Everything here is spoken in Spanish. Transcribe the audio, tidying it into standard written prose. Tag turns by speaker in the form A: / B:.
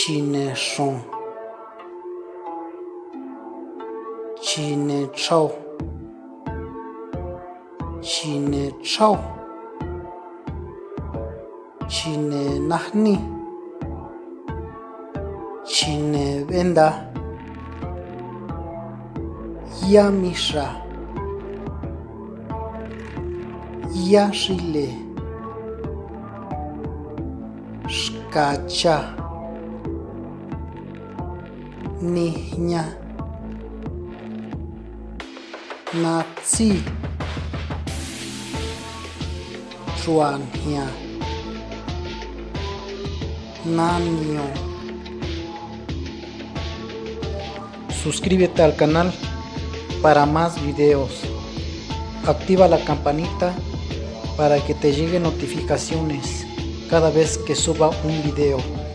A: chineshon, chinechau, chinechau, chinenahni, chinevenda, yamisha, yashile, shkacha, niña, natsi, chuanya, nanio. Suscríbete al canal para más videos. Activa la campanita para que te lleguen notificaciones cada vez que suba un video.